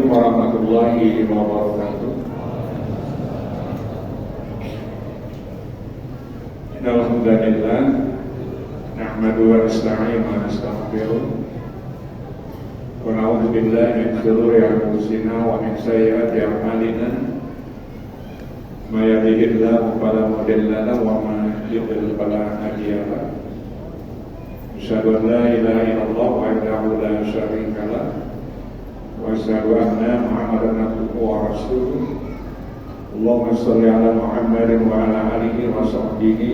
warahmatullahi wabarakatuh. Alhamdulillah, nahmadu wa nasta'inu wa nastaghfiruh. Wa na'udzu billahi min shururi anfusina wa min sayyiati a'malina. May yahdihillahu fala mudilla lahu wa may yudlil fala hadiya lahu. Asyhadu an la ilaha illallah wahdahu la syarika lahu wa asyhadu anna Muhammadan abduhu wa rasuluh. Allahumma shalli ala Muhammadin wa ala alihi wa sahbihi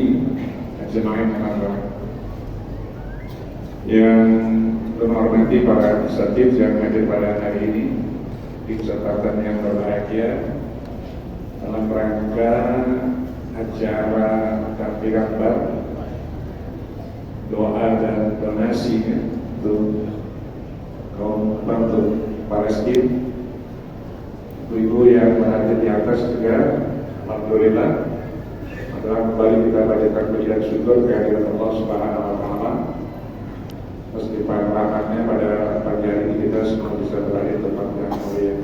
ajma'in. Yang terhormati para peserta yang hadir pada hari ini di kesempatan yang berbahagia dalam rangka acara takbir akbar, doa dan donasi untuk kaum bantu Palestina. Ibu yang berada di atas juga, alhamdulillah, adalah kembali kita bacakan pujian syukur kehadirat Allah Subhanahu wa Ta'ala. Meskipun rahmatnya pada pagi hari ini kita semua bisa berada di tempat yang mulia.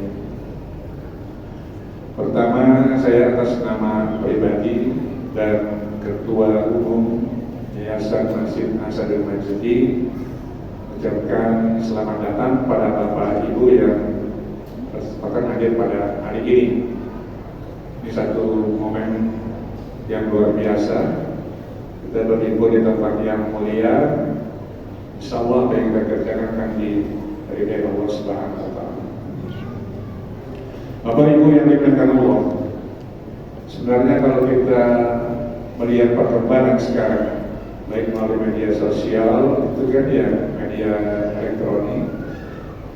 Pertama, saya atas nama pribadi dan Ketua Umum Yayasan Masjid Asadul Majdi mengucapkan selamat datang pada Bapak Ibu yang akan hadir pada hari ini. Ini satu momen yang luar biasa. Kita berkumpul di tempat yang mulia. Insya Allah apa yang kita kerjakan akan diridai Allah Subhanahu wa Ta'ala. Bapak Ibu yang dimuliakan Allah, sebenarnya kalau kita melihat perkembangan sekarang, baik melalui media sosial, itu kan ya media elektronik,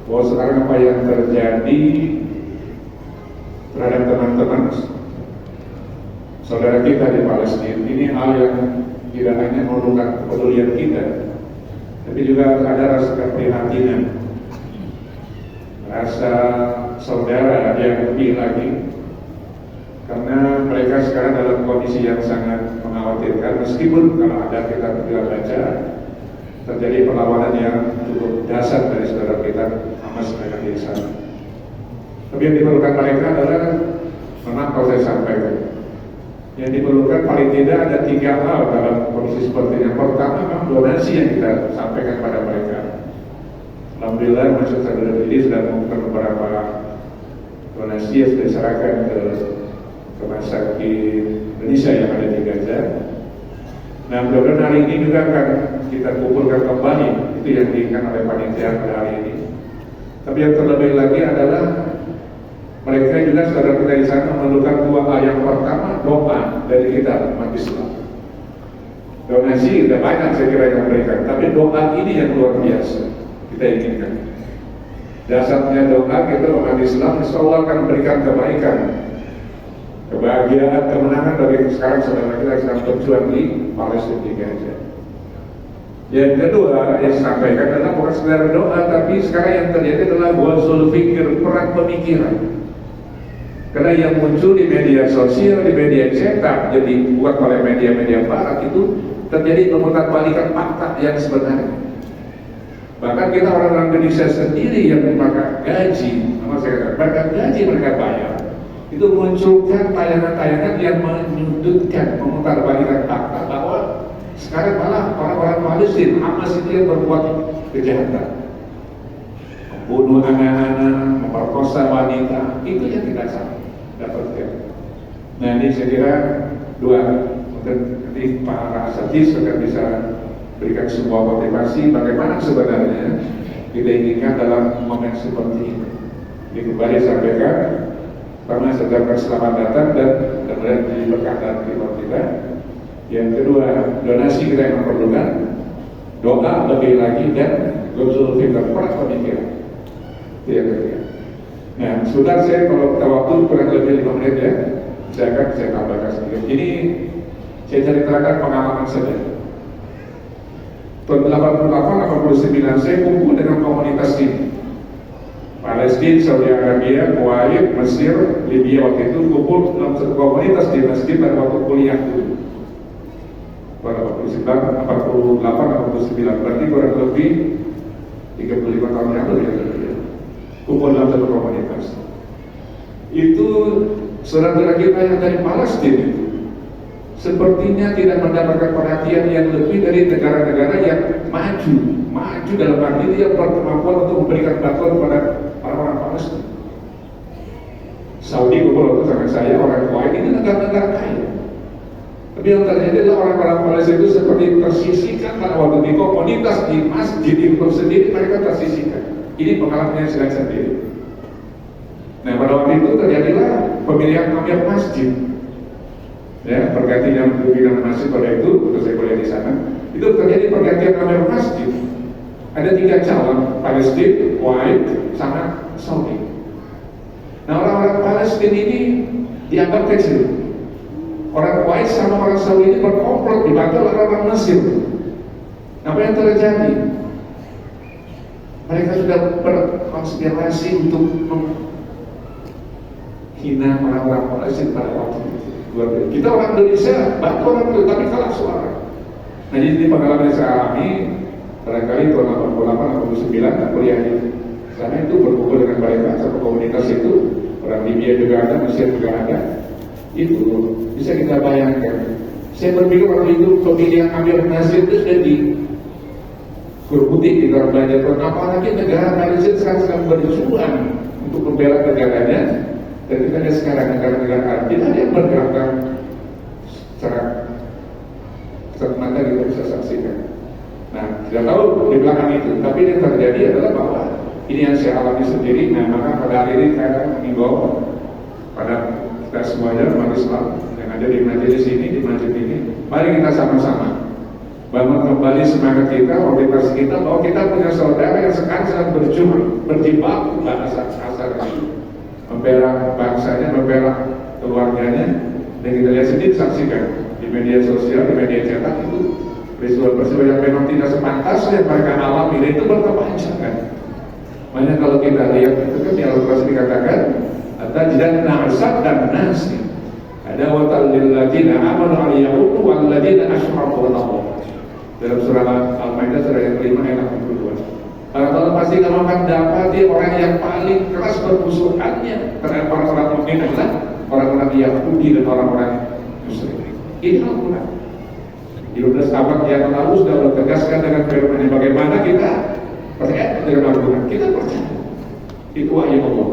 bahwa sekarang apa yang terjadi terhadap teman-teman saudara kita di Palestina ini hal yang tidak hanya memerlukan kepedulian kita, tapi juga ada rasa keprihatinan, rasa saudara yang lebih lagi, karena mereka sekarang dalam kondisi yang sangat mengkhawatirkan. Meskipun kalau ada kita baca terjadi perlawanan yang cukup dasar dari saudara kita Hamas mereka di sana. Tapi yang diperlukan mereka adalah, memang kalau saya sampaikan, yang diperlukan paling tidak ada 3 hal dalam kondisi seperti ini. Pertama, memang donasi yang kita sampaikan pada mereka. Alhamdulillah, Masjid Asadul Majdi sudah mengumpulkan beberapa donasi yang sudah diserahkan ke rumah sakit Indonesia yang ada di Gaza. Nah, mudah-mudahan hari ini juga akan kita kumpulkan kembali itu yang diinginkan oleh panitia pada hari ini. Tapi yang terlebih lagi adalah mereka juga saudara kita di sana memerlukan 2 hal. Yang pertama, doa dari kita umat Islam. Donasi sudah banyak saya kira yang memberikan, tapi doa ini yang luar biasa kita inginkan. Dasarnya doa kita umat Islam, insya Allah akan memberikan kebaikan, kebahagiaan, kemenangan bagi sekarang saudara kita sedang berjuang di Palestina di Gaza. Yang kedua yang disampaikan adalah bukan sekedar doa, tapi sekarang yang terjadi adalah ghazul fikir, perang pemikiran. Karena yang muncul di media sosial, di media cetak, jadi buat oleh media-media barat itu terjadi pemutarbalikan fakta yang sebenarnya. Bahkan kita orang-orang Indonesia sendiri yang memakai gaji, mereka gaji mereka bayar, itu munculkan tayangan-tayangan yang menyudutkan, memutarbalikan fakta bahwa sekarang malah orang-orang Palestina, Hamas itu yang berbuat kejahatan, membunuh anak-anak, memperkosa wanita, itu yang tidak sama dapatkan. Nah, ini saya kira 2, mungkin nanti para asatidz akan bisa berikan sebuah motivasi bagaimana sebenarnya kita inginkan dalam momen seperti ini. Jadi kembali sampaikan, pertama saya ucapkan selamat datang dan kemudian menjadi berkah dan terima kita. Yang kedua, donasi kita yang memerlukan, doa lebih lagi, dan ghazul fikir, perang pemikiran. Itu yang ketiga. Nah, sudah saya kalau kita waktu kurang lebih 5 menit ya, saya tambahkan sedikit. Ini saya ceritakan pengalaman saya. Tahun 88-89 saya kumpul dengan komunitas ini. Palestina, Saudi Arabia, Kuwait, Mesir, Libya waktu itu kumpul dalam satu komunitas di masjid pada waktu kuliah dulu. Pada waktu 48-49 berarti kurang lebih 35 tahun yang lalu ya. kumpul dalam satu komunitas. Itu saudara-saudara kita yang dari Palestina itu sepertinya tidak mendapatkan perhatian yang lebih dari negara-negara yang maju dalam arti dia berkemampuan untuk memberikan bantuan kepada orang-orang Palestina. Saudi beberapa tetangga saya, orang Kuwait ini negara-negara kaya. Tapi yang terjadi adalah orang-orang Palestina itu seperti tersisihkan pada waktu di komunitas, di masjid itu sendiri mereka tersisihkan. Ini pengalaman yang sedang sendiri. Nah pada waktu itu terjadilah pemilihan amir masjid. Ya, pergantian pimpinan masjid pada itu, untuk saya kuliah di sana, itu terjadi pergantian amir masjid. Ada 3 calon, Palestina, Kuwait, sama Saudi. Nah orang-orang Palestina ini dianggap kecil. Orang Kuwait sama orang Saudi ini berkomplot dibantu oleh orang Mesir. Apa yang terjadi? Mereka sudah berkonspirasi untuk menghina orang-orang Palestina pada waktu itu. Kita orang Indonesia bantu orang itu, tapi kalah suara. Nah jadi pengalaman yang saya alami barangkali tahun 88 atau 89 kuliah di sana itu berkumpul dengan mereka satu komunitas itu, orang Libya juga ada, Mesir juga ada. Itu bisa kita bayangkan. Saya berpikir orang itu pemilihan amir nasir itu sudah dikurbuti di dalam belajar. Apalagi negara Malaysia sekarang sedang berjuang untuk membela negaranya. Dan kita lihat sekarang negara-negara Arab tidak ada yang bergerakkan secara kasat mata kita bisa saksikan. Nah, tidak tahu di belakang itu, tapi yang terjadi adalah bahwa ini yang saya alami sendiri. Nah, maka pada hari ini saya mengimbau pada kita semuanya umat Islam yang ada di majelis ini, di masjid ini, mari kita sama-sama bangun kembali semangat kita, motivasi kita bahwa kita punya saudara yang sekarang sedang berjuang, berjibaku bahasa kasar ini, membela bangsanya, membela keluarganya. Dan kita lihat sendiri, saksikan di media sosial, di media cetak itu peristiwa-peristiwa yang memang tidak sepantasnya mereka alami, dan itu berkepanjangan. Makanya kalau kita lihat itu kan di Al-Quran dikatakan tajdanna asad dan nasi ada watal lilladzina amanu al-yahudu walladzina asyraku Allah. Dalam surah Al-Maidah surah yang kelima ayat 82. Kalau pasti kamu akan dapati orang yang paling keras bermusuhannya terhadap orang-orang mukmin adalah orang-orang Yahudi dan orang-orang Musyrik. Ini Al-Quran. Di 12 abad yang lalu sudah bertegaskan dengan firman bagaimana kita percaya dengan Al-Quran. Kita percaya itu wahyu Allah.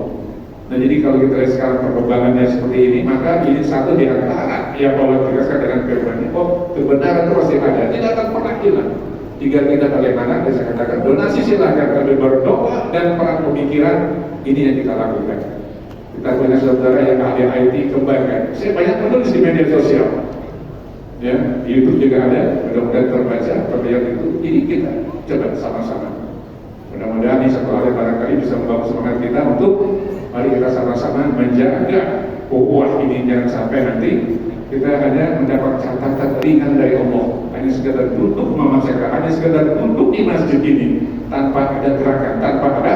Nah jadi kalau kita lihat sekarang perkembangannya seperti ini, maka ini satu di antara yang Allah tegaskan dengan firman-Nya. Oh, kebenaran itu pasti ada, tidak akan pernah hilang. Jika kita bagaimana, saya katakan donasi silakan, kami berdoa dan perang pemikiran ini yang kita lakukan. Kita punya saudara yang ahli IT, kembangkan. Saya banyak menulis di media sosial, ya di YouTube juga ada, mudah-mudahan terbaca perlihat itu. Ini kita coba sama-sama. Mudah-mudahan ini satu hal yang barangkali bisa membangun semangat kita untuk mari kita sama-sama menjaga ukhuwah ini, jangan sampai nanti kita hanya mendapat catatan ringan dari Allah, hanya sekedar duduk memaksakan, hanya sekedar duduk di masjid ini tanpa ada gerakan, tanpa ada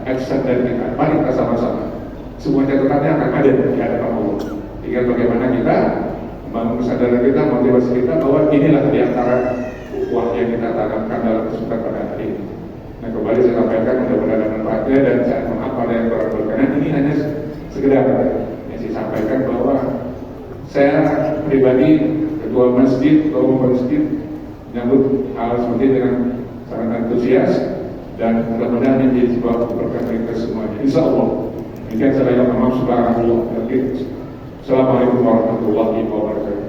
action dari kita. Mari kita sama-sama, semua catatannya akan ada di hadapan Allah. Tinggal bagaimana kita membangun kesadaran kita, motivasi kita bahwa inilah di antara ukhuwah yang kita tanamkan dalam kesempatan pada hari ini. Nah kembali saya sampaikan mudah-mudahan ada manfaatnya, dan saya maaf pada yang berkenan ini hanya sekedar yang saya sampaikan bahwa saya pribadi ketua masjid, menyambut hal seperti dengan sangat antusias, dan mudah-mudahan menjadi sebuah berkah bagi kita semuanya. Insya Allah. Demikian saya mohon maaf. Assalamualaikum warahmatullahi wabarakatuh.